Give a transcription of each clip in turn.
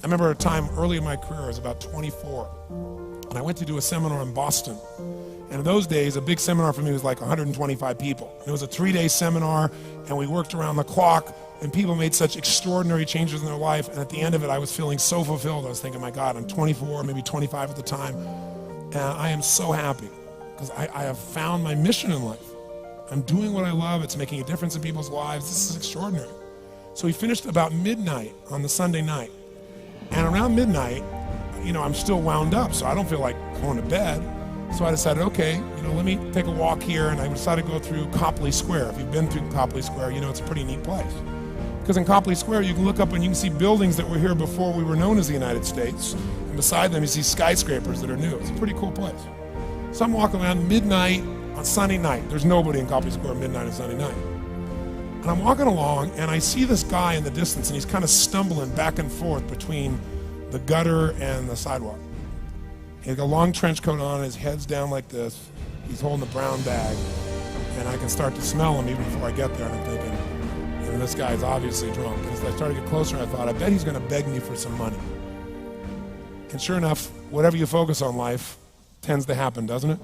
I remember a time early in my career, I was about 24, and I went to do a seminar in Boston. And in those days, a big seminar for me was like 125 people. It was a 3-day seminar, and we worked around the clock, and people made such extraordinary changes in their life. And at the end of it, I was feeling so fulfilled. I was thinking, my God, I'm 24, maybe 25 at the time, and I am so happy because I have found my mission in life. I'm doing what I love. It's making a difference in people's lives. This is extraordinary. So we finished about midnight on the Sunday night. And around midnight, I'm still wound up, so I don't feel like going to bed. So I decided, okay, let me take a walk here, and I decided to go through Copley Square. If you've been through Copley Square, it's a pretty neat place. Because in Copley Square, you can look up and you can see buildings that were here before we were known as the United States. And beside them, you see skyscrapers that are new. It's a pretty cool place. So I'm walking around midnight on Sunday night. There's nobody in Copley Square midnight on Sunday night. And I'm walking along, and I see this guy in the distance, and he's kind of stumbling back and forth between the gutter and the sidewalk. He's got a long trench coat on, his head's down like this. He's holding a brown bag, and I can start to smell him even before I get there, and I'm thinking, this guy's obviously drunk. And as I started to get closer, I thought, I bet he's going to beg me for some money. And sure enough, whatever you focus on life tends to happen, doesn't it?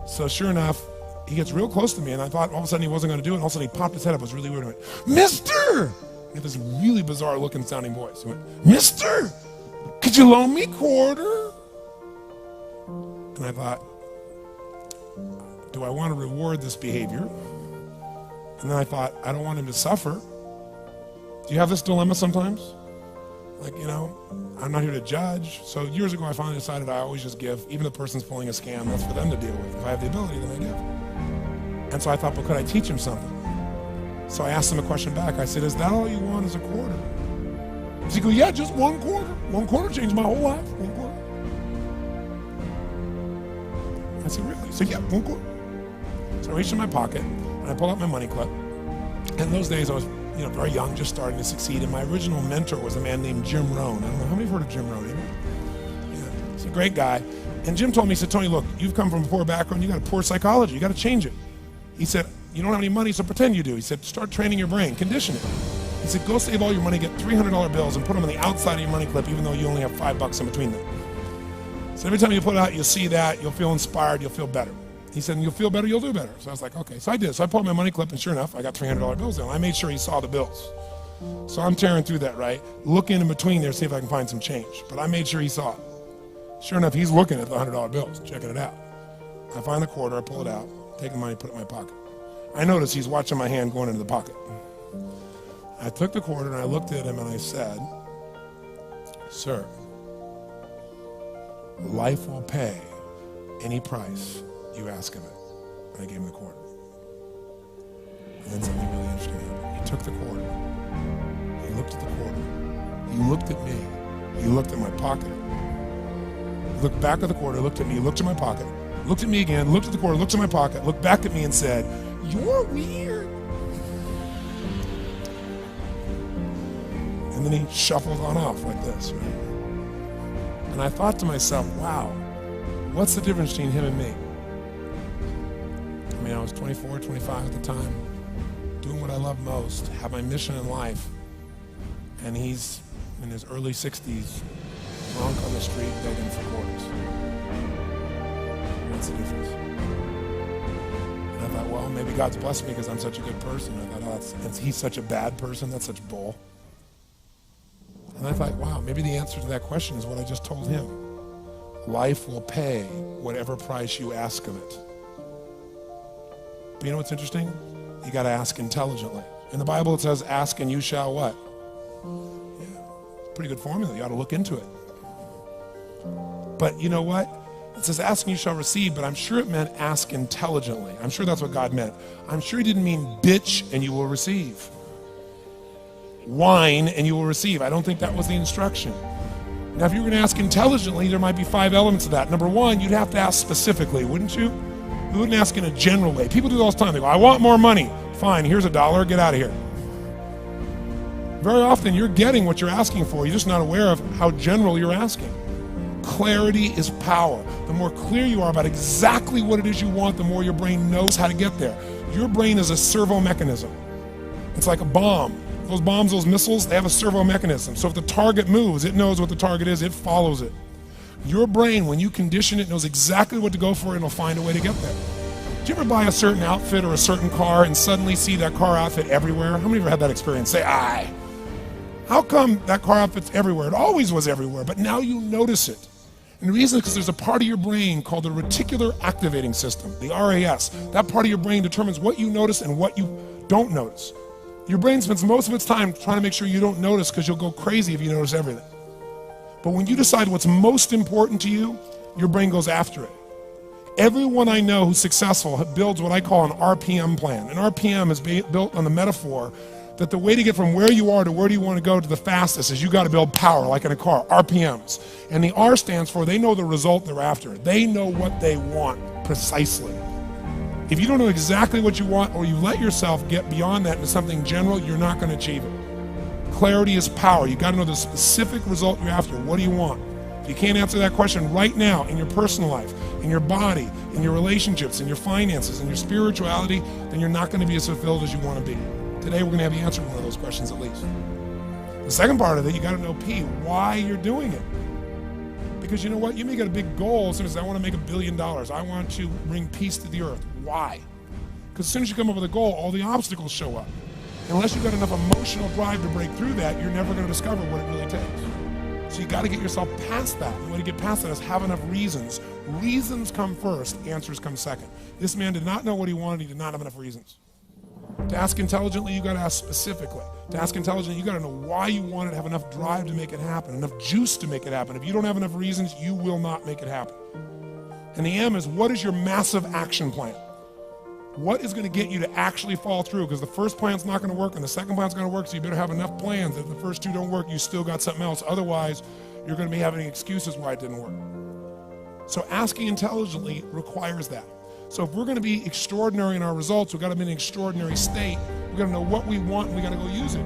So sure enough, he gets real close to me, and I thought all of a sudden he wasn't going to do it, and all of a sudden he popped his head up. It was really weird. He went, "Mister!" He had this really bizarre looking sounding voice. He went, "Mister, could you loan me a quarter?" And I thought, do I want to reward this behavior? And then I thought, I don't want him to suffer. Do you have this dilemma sometimes? Like, I'm not here to judge. So years ago, I finally decided I always just give. Even if the person's pulling a scam, that's for them to deal with. If I have the ability, then I give. And so I thought, well, could I teach him something? So I asked him a question back. I said, is that all you want is a quarter? He goes, yeah, just one quarter. One quarter changed my whole life. One quarter. I said, really? He said, yeah, one quarter. So I reached in my pocket, and I pulled out my money clip. And in those days, I was very young, just starting to succeed. And my original mentor was a man named Jim Rohn. I don't know, how many have heard of Jim Rohn? Yeah, he's a great guy. And Jim told me, he said, Tony, look, you've come from a poor background. You got a poor psychology. You got to change it. He said, you don't have any money, so pretend you do. He said, start training your brain, condition it. He said, go save all your money, get $300 bills, and put them on the outside of your money clip, even though you only have $5 in between them. So every time you put it out, you'll see that, you'll feel inspired, you'll feel better. He said, and you'll feel better, you'll do better. So I was like, okay. So I did. So I pulled my money clip, and sure enough, I got $300 bills in. I made sure he saw the bills. So I'm tearing through that, right? Looking in between there, see if I can find some change. But I made sure he saw it. Sure enough, he's looking at the $100 bills, checking it out. I find the quarter, I pull it out, take the money, put it in my pocket. I notice he's watching my hand going into the pocket. I took the quarter and I looked at him and I said, sir, life will pay any price you ask of it. And I gave him the quarter. And then something really interesting happened. He took the quarter. He looked at the quarter. He looked at me. He looked at my pocket. He looked back at the quarter, looked at me, looked at my pocket, looked at me again, looked at the quarter, looked at my pocket, looked back at me and said, you're weird. And then he shuffled on off like this, right? And I thought to myself, wow, what's the difference between him and me? I mean, I was 24, 25 at the time, doing what I love most, have my mission in life, and he's in his early 60s, drunk on the street begging for quarters. What's the difference? And I thought, well, maybe God's blessed me because I'm such a good person. I thought, oh, he's such a bad person, that's such bull. And I thought, wow, maybe the answer to that question is what I just told him. Life will pay whatever price you ask of it. But you know what's interesting? You got to ask intelligently. In the Bible it says, ask and you shall what? Yeah, pretty good formula. You ought to look into it. But you know what? It says ask and you shall receive, but I'm sure it meant ask intelligently. I'm sure that's what God meant. I'm sure he didn't mean bitch and you will receive. Whine and you will receive. I don't think that was the instruction. Now, if you were going to ask intelligently, there might be 5 elements of that. Number one, you'd have to ask specifically, wouldn't you? You wouldn't ask in a general way. People do that all the time. They go, I want more money. Fine, here's $1, get out of here. Very often, you're getting what you're asking for. You're just not aware of how general you're asking. Clarity is power. The more clear you are about exactly what it is you want, the more your brain knows how to get there. Your brain is a servo mechanism. It's like a bomb. Those bombs, those missiles, they have a servo mechanism. So if the target moves, it knows what the target is, it follows it. Your brain, when you condition it, knows exactly what to go for and it'll find a way to get there. Do you ever buy a certain outfit or a certain car and suddenly see that car outfit everywhere? How many of you ever had that experience? Say, aye. How come that car outfit's everywhere? It always was everywhere, but now you notice it. And the reason is because there's a part of your brain called the reticular activating system, the RAS. That part of your brain determines what you notice and what you don't notice. Your brain spends most of its time trying to make sure you don't notice because you'll go crazy if you notice everything. But when you decide what's most important to you, your brain goes after it. Everyone I know who's successful builds what I call an RPM plan. An RPM is built on the metaphor that the way to get from where you are to where do you want to go to the fastest is you got to build power, like in a car, RPMs. And the R stands for they know the result they're after. They know what they want precisely. If you don't know exactly what you want or you let yourself get beyond that into something general, you're not going to achieve it. Clarity is power. You got to know the specific result you're after. What do you want? If you can't answer that question right now in your personal life, in your body, in your relationships, in your finances, in your spirituality, then you're not going to be as fulfilled as you want to be. Today we're going to have you answer one of those questions at least. The second part of it, you got to know why you're doing it. Because you know what? You may get a big goal as soon as I want to make $1 billion. I want to bring peace to the earth. Why? Because as soon as you come up with a goal, all the obstacles show up. Unless you've got enough emotional drive to break through that, you're never going to discover what it really takes. So you got to get yourself past that. The way to get past that is have enough reasons. Reasons come first, answers come second. This man did not know what he wanted, he did not have enough reasons. To ask intelligently, you got to ask specifically. To ask intelligently, you got to know why you want it, have enough drive to make it happen, enough juice to make it happen. If you don't have enough reasons, you will not make it happen. And the M is, what is your massive action plan? What is going to get you to actually fall through? Because the first plan's not going to work and the second plan's going to work, so you better have enough plans that if the first two don't work, you still got something else. Otherwise, you're going to be having excuses why it didn't work. So asking intelligently requires that. So if we're going to be extraordinary in our results, we've got to be in an extraordinary state. We've got to know what we want and we've got to go use it.